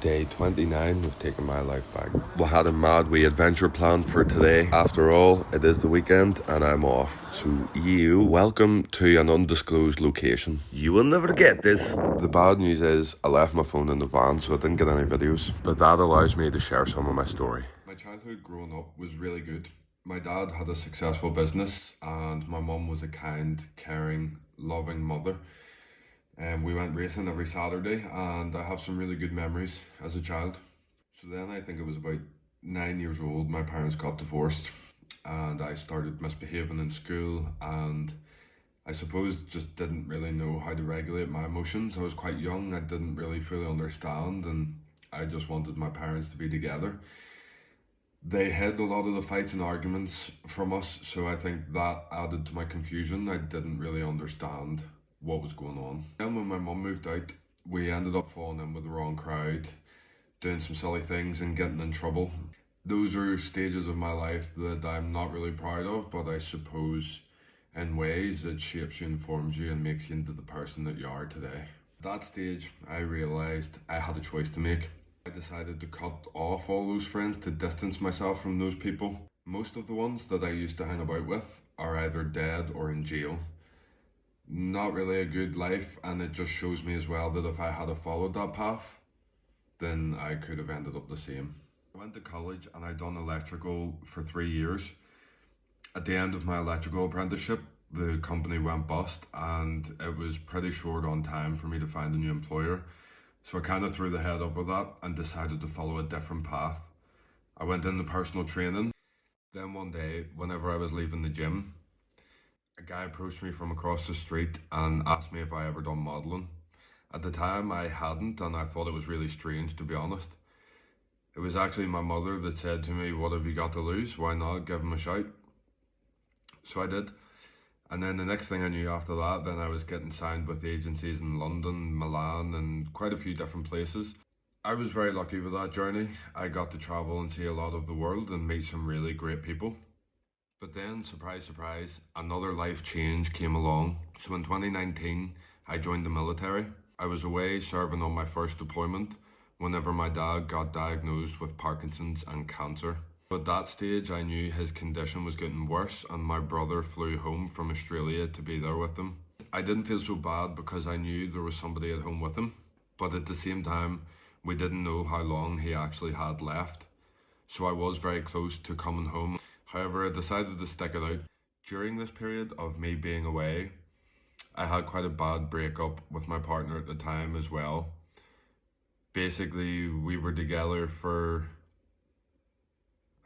Day 29, we've taken my life back. We had a mad wee adventure planned for today. After all, it is the weekend and I'm off. So welcome to an undisclosed location. You will never get this. The bad news is I left my phone in the van, so I didn't get any videos. But that allows me to share some of my story. My childhood growing up was really good. My dad had a successful business and my mum was a kind, caring, loving mother. And we went racing every Saturday, and I have some really good memories as a child. So then I think it was about 9 years old, my parents got divorced, and I started misbehaving in school, and I suppose just didn't really know how to regulate my emotions. I was quite young, I didn't really fully understand, and I just wanted my parents to be together. They hid a lot of the fights and arguments from us, so I think that added to my confusion. I didn't really understand what was going on. Then when my mum moved out, we ended up falling in with the wrong crowd, doing some silly things and getting in trouble. Those are stages of my life that I'm not really proud of, but I suppose in ways it shapes you and forms you and makes you into the person that you are today. At that stage, I realised I had a choice to make. I decided to cut off all those friends to distance myself from those people. Most of the ones that I used to hang about with are either dead or in jail. Not really a good life, and it just shows me as well that if I had followed that path, then I could have ended up the same. I went to college and I done electrical for 3 years. At the end of my electrical apprenticeship, the company went bust and it was pretty short on time for me to find a new employer. So I kind of threw the head up with that and decided to follow a different path. I went into personal training. Then one day, whenever I was leaving the gym, a guy approached me from across the street and asked me if I ever done modelling. At the time I hadn't, and I thought it was really strange, to be honest. It was actually my mother that said to me, "What have you got to lose? Why not give him a shout?" So I did. And then the next thing I knew after that, then I was getting signed with agencies in London, Milan and quite a few different places. I was very lucky with that journey. I got to travel and see a lot of the world and meet some really great people. But then, surprise, surprise, another life change came along. So in 2019, I joined the military. I was away serving on my first deployment whenever my dad got diagnosed with Parkinson's and cancer. At that stage, I knew his condition was getting worse and my brother flew home from Australia to be there with him. I didn't feel so bad because I knew there was somebody at home with him. But at the same time, we didn't know how long he actually had left. So I was very close to coming home. However, I decided to stick it out. During this period of me being away, I had quite a bad breakup with my partner at the time as well. Basically, we were together for,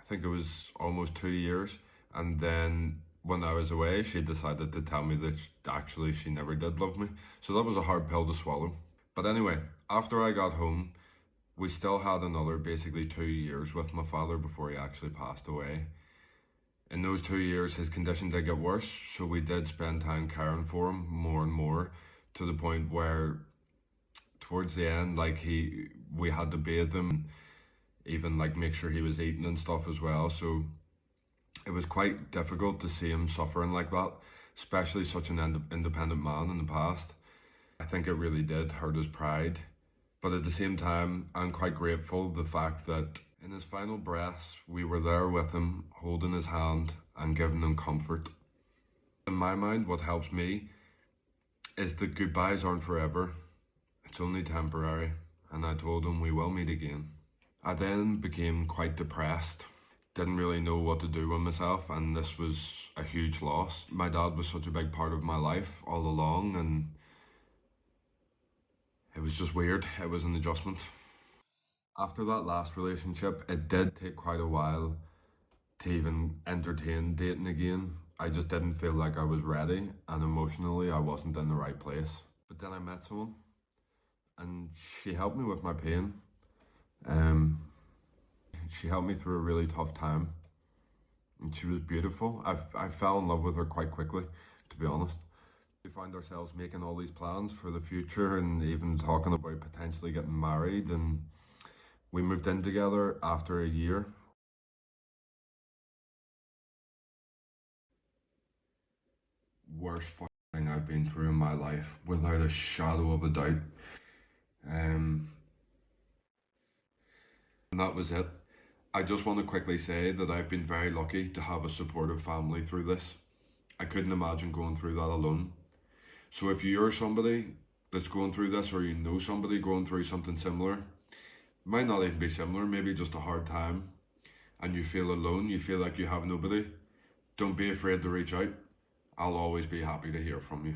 I think it was almost 2 years. And then when I was away, she decided to tell me that actually she never did love me. So that was a hard pill to swallow. But anyway, after I got home, we still had another basically 2 years with my father before he actually passed away. In those 2 years, his condition did get worse, so we did spend time caring for him more and more, to the point where towards the end, we had to bathe him, even make sure he was eating and stuff as well. So it was quite difficult to see him suffering like that, especially such an independent man in the past. I think it really did hurt his pride. But at the same time, I'm quite grateful the fact that in his final breaths, we were there with him, holding his hand and giving him comfort. In my mind, what helps me is that goodbyes aren't forever. It's only temporary. And I told him we will meet again. I then became quite depressed. Didn't really know what to do with myself, and this was a huge loss. My dad was such a big part of my life all along, and it was just weird. It was an adjustment. After that last relationship, it did take quite a while to even entertain dating again. I just didn't feel like I was ready, and emotionally I wasn't in the right place. But then I met someone and she helped me with my pain. Um, she helped me through a really tough time and she was beautiful. I fell in love with her quite quickly, to be honest. We found ourselves making all these plans for the future and even talking about potentially getting married, and we moved in together after a year. Worst thing I've been through in my life, without a shadow of a doubt. Um, And that was it. I just want to quickly say that I've been very lucky to have a supportive family through this. I couldn't imagine going through that alone. So if you're somebody that's going through this, or you know somebody going through something similar, might not even be similar, maybe just a hard time, and you feel alone, you feel like you have nobody, don't be afraid to reach out. I'll always be happy to hear from you.